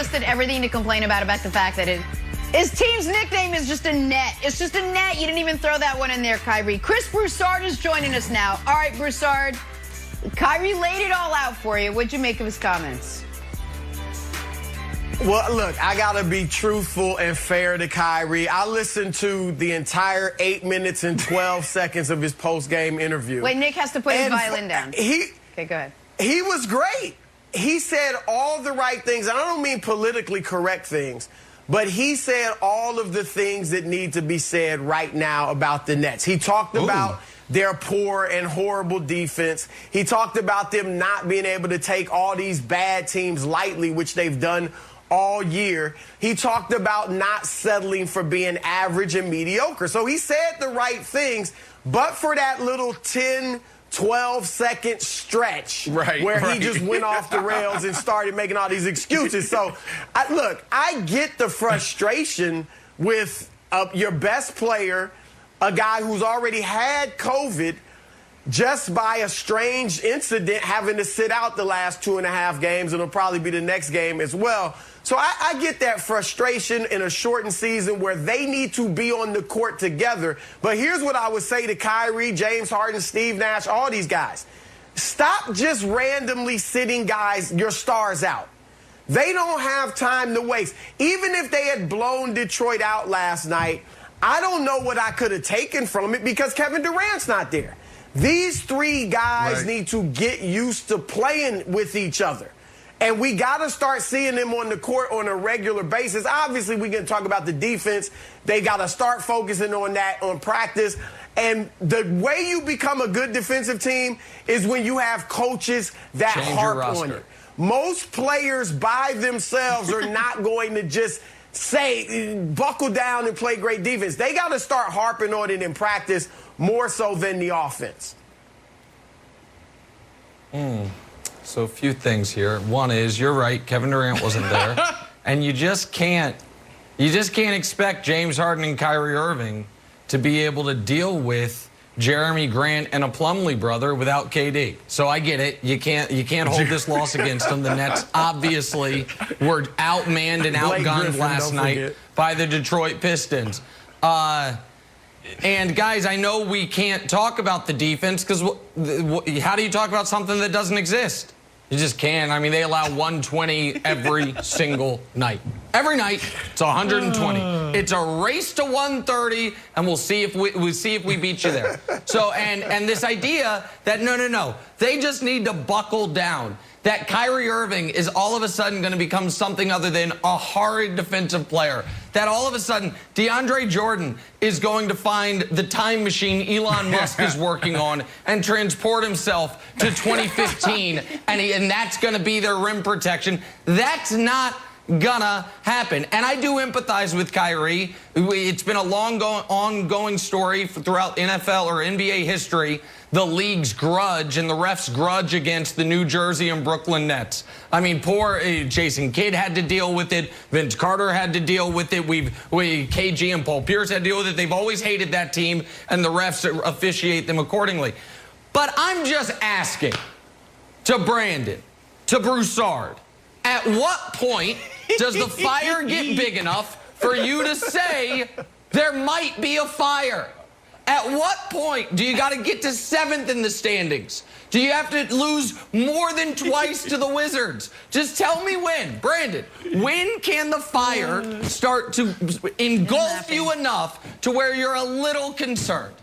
Listed everything to complain about the fact that his team's nickname is just a net. It's just a net. You didn't even throw that one in there, Kyrie. Chris Broussard is joining us now. All right, Broussard, Kyrie laid it all out for you. What'd you make of his comments? Well, look, I got to be truthful and fair to Kyrie. I listened to the entire 8 minutes and 12 seconds of his post-game interview. Wait, Nick has to put his violin down. Okay, go ahead. He was great. He said all the right things. And I don't mean politically correct things, but he said all of the things that need to be said right now about the Nets. He talked about their poor and horrible defense. He talked about them not being able to take all these bad teams lightly, which they've done all year. He talked about not settling for being average and mediocre. So he said the right things, but for that little 10, 12-second stretch where he just went off the rails and started making all these excuses. So, look, I get the frustration with your best player, a guy who's already had COVID, just by a strange incident having to sit out the last 2.5 games, and it'll probably be the next game as well. So I get that frustration in a shortened season where they need to be on the court together. But here's what I would say to Kyrie, James Harden, Steve Nash, all these guys. Stop just randomly sitting your stars out. They don't have time to waste. Even if they had blown Detroit out last night, I don't know what I could have taken from it because Kevin Durant's not there. These three guys need to get used to playing with each other. And we got to start seeing them on the court on a regular basis. Obviously, we can talk about the defense. They got to start focusing on that, on practice. And the way you become a good defensive team is when you have coaches that harp on it. Most players by themselves are not going to just say, buckle down and play great defense. They got to start harping on it in practice more so than the offense. So a few things here. One is, you're right, Kevin Durant wasn't there. And you just can't expect James Harden and Kyrie Irving to be able to deal with Jeremy Grant and a Plumlee brother without KD. So I get it. You can't hold this loss against them. The Nets obviously were outmanned and outgunned last night by the Detroit Pistons. And guys, I know we can't talk about the defense because how do you talk about something that doesn't exist? You just can't. I mean, they allow 120 every single night. Every night, it's 120. It's a race to 130, and we'll see if we beat you there. So, and this idea that no, they just need to buckle down. That Kyrie Irving is all of a sudden going to become something other than a horrid defensive player. That all of a sudden DeAndre Jordan is going to find the time machine Elon Musk is working on and transport himself to 2015, and that's going to be their rim protection. That's not gonna happen. And I do empathize with Kyrie. It's been a long ongoing story throughout NFL or NBA history, the league's grudge and the refs' grudge against the New Jersey and Brooklyn Nets. I mean, poor Jason Kidd had to deal with it. Vince Carter had to deal with it. KG and Paul Pierce had to deal with it. They've always hated that team, and the refs officiate them accordingly. But I'm just asking to Brandon, to Broussard, at what point does the fire get big enough for you to say there might be a fire? At what point do you got to get to 7th in the standings? Do you have to lose more than twice to the Wizards? Just tell me when. Brandon, when can the fire start to engulf you enough to where you're a little concerned?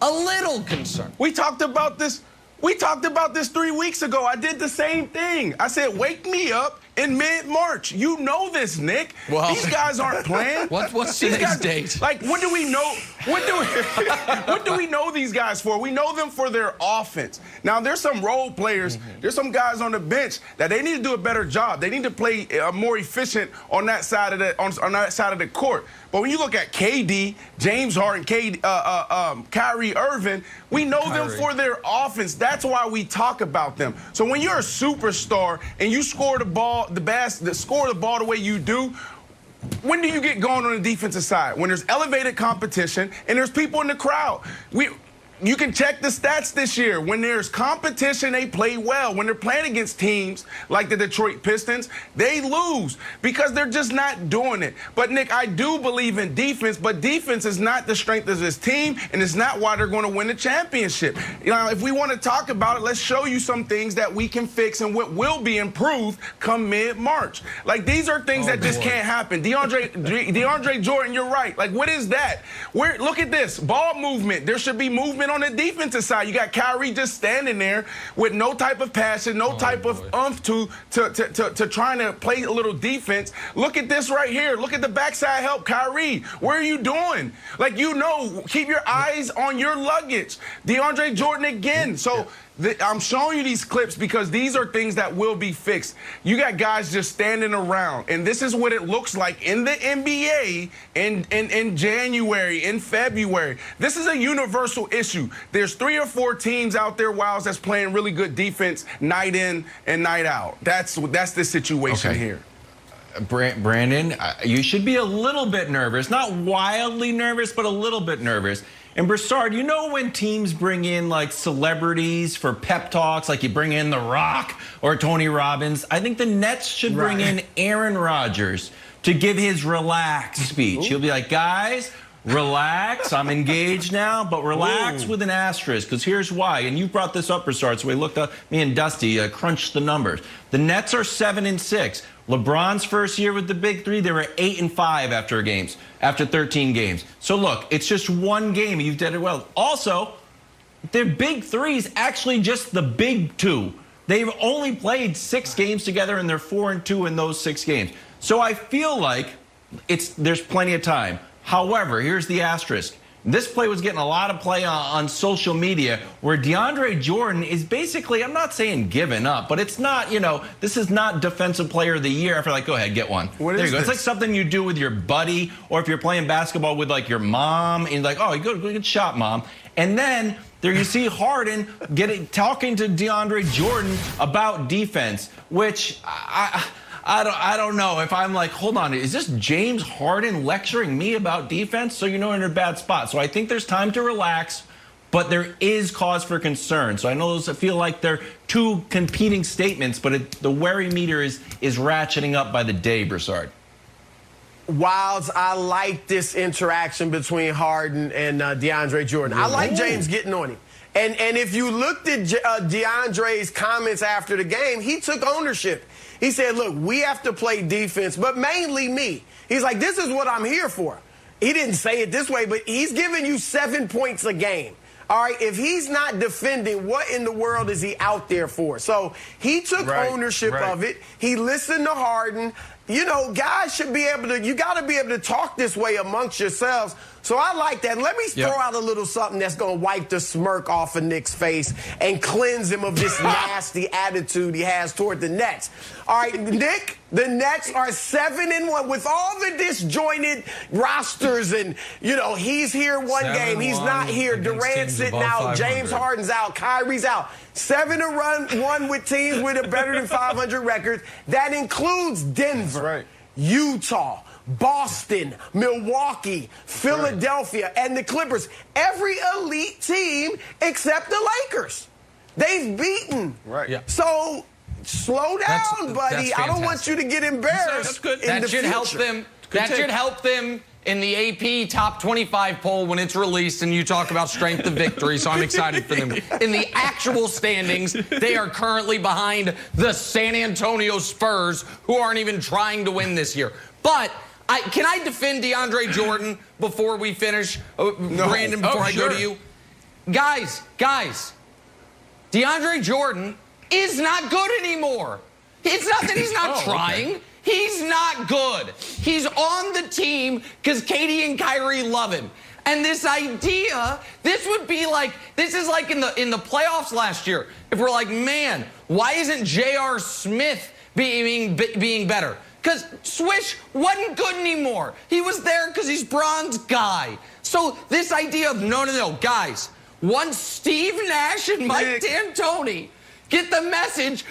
A little concerned. We talked about this 3 weeks ago. I did the same thing. I said, wake me up in mid-March. You know this, Nick. Well, these guys aren't playing. What's today's date? Like, what do we know? What do we know these guys for? We know them for their offense. Now, there's some role players. There's some guys on the bench that they need to do a better job. They need to play more efficient on that side of the court. But when you look at KD, James Harden, Kyrie Irving, we know them for their offense. That's why we talk about them. So when you're a superstar and you score the ball, score the ball the way you do, when do you get going on the defensive side? When there's elevated competition and there's people in the crowd. You can check the stats this year. When there's competition, they play well. When they're playing against teams like the Detroit Pistons, they lose because they're just not doing it. But, Nick, I do believe in defense, but defense is not the strength of this team, and it's not why they're going to win the championship. You know, if we want to talk about it, let's show you some things that we can fix and what will be improved come mid-March. Like, these are things that just can't happen. DeAndre Jordan, you're right. Like, what is that? Look at this. Ball movement. There should be movement on the defensive side. You got Kyrie just standing there with no type of passion, no type of oomph to trying to play a little defense. Look at this right here. Look at the backside help, Kyrie. What are you doing? Like, you know, keep your eyes on your luggage. DeAndre Jordan again. So I'm showing you these clips because these are things that will be fixed. You got guys just standing around, and this is what it looks like in the NBA in January, in February. This is a universal issue. There's 3 or 4 teams out there, Wiles, that's playing really good defense night in and night out. That's the situation here. Brandon, you should be a little bit nervous. Not wildly nervous, but a little bit nervous. And Broussard, you know when teams bring in like celebrities for pep talks, like you bring in The Rock or Tony Robbins? I think the Nets should bring in Aaron Rodgers to give his relax speech. He'll be like, guys, relax. I'm engaged now, but relax with an asterisk, because here's why. And you brought this up, Broussard, so we looked up, me and Dusty crunched the numbers. The Nets are 7-6. LeBron's first year with the Big Three, they were 8-5 after 13 games. So look, it's just one game. You've done it well. Also, their Big Three is actually just the Big Two. They've only played 6 games together, and they're 4-2 in those 6 games. So I feel like there's plenty of time. However, here's the asterisk. This play was getting a lot of play on social media where DeAndre Jordan is basically, I'm not saying giving up, but it's not, you know, this is not Defensive Player of the Year. After like, go ahead, get one. There you go. It's like something you do with your buddy, or if you're playing basketball with like your mom, and you're like, oh, good shot, mom. And then there you see Harden talking to DeAndre Jordan about defense, which I don't know if I'm like, hold on, is this James Harden lecturing me about defense? So you know, in a bad spot. So I think there's time to relax, but there is cause for concern. So I know those feel like they're two competing statements, but the worry meter is ratcheting up by the day, Broussard. Wiles, I like this interaction between Harden and DeAndre Jordan. I like James getting on him. And if you looked at DeAndre's comments after the game, he took ownership. He said, look, we have to play defense, but mainly me. He's like, this is what I'm here for. He didn't say it this way, but he's giving you 7 points a game. All right, if he's not defending, what in the world is he out there for? So he took ownership of it. He listened to Harden. You know, guys should be able to, you got to be able to talk this way amongst yourselves. So I like that. Let me throw out a little something that's going to wipe the smirk off of Nick's face and cleanse him of this nasty attitude he has toward the Nets. All right, Nick, the Nets are 7-1 with all the disjointed rosters, and, you know, he's here one game, he's not here. Durant's sitting out, James Harden's out, Kyrie's out. 7-1 with teams with a better than 500 record. That includes Denver, Utah, Boston, Milwaukee, Philadelphia, and the Clippers. Every elite team except the Lakers. They've beaten. So slow down, buddy. I don't want you to get embarrassed. That should help them. That should help them in the AP Top 25 poll when it's released, and you talk about strength of victory, so I'm excited for them. In the actual standings, they are currently behind the San Antonio Spurs, who aren't even trying to win this year. But can I defend DeAndre Jordan before we finish? Brandon, before I go to you? Guys, DeAndre Jordan is not good anymore. It's not that he's not trying. He's not good. He's on the team because Katie and Kyrie love him. And this idea, this would be like, this is like in the playoffs last year. If we're like, man, why isn't J.R. Smith being better? Because Swish wasn't good anymore. He was there because he's Bron's guy. So this idea of, no, guys, once Steve Nash and Mike D'Antoni get the message,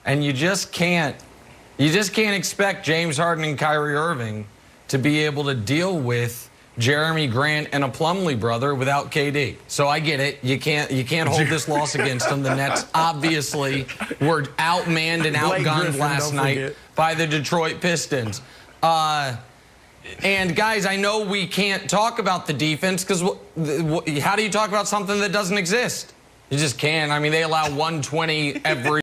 And you just can't expect James Harden and Kyrie Irving to be able to deal with Jeremy Grant and a Plumlee brother without KD. So I get it. You can't hold this loss against them. The Nets obviously were outmanned and outgunned last night by the Detroit Pistons. And guys, I know we can't talk about the defense because how do you talk about something that doesn't exist? You just can't. I mean, they allow 120 every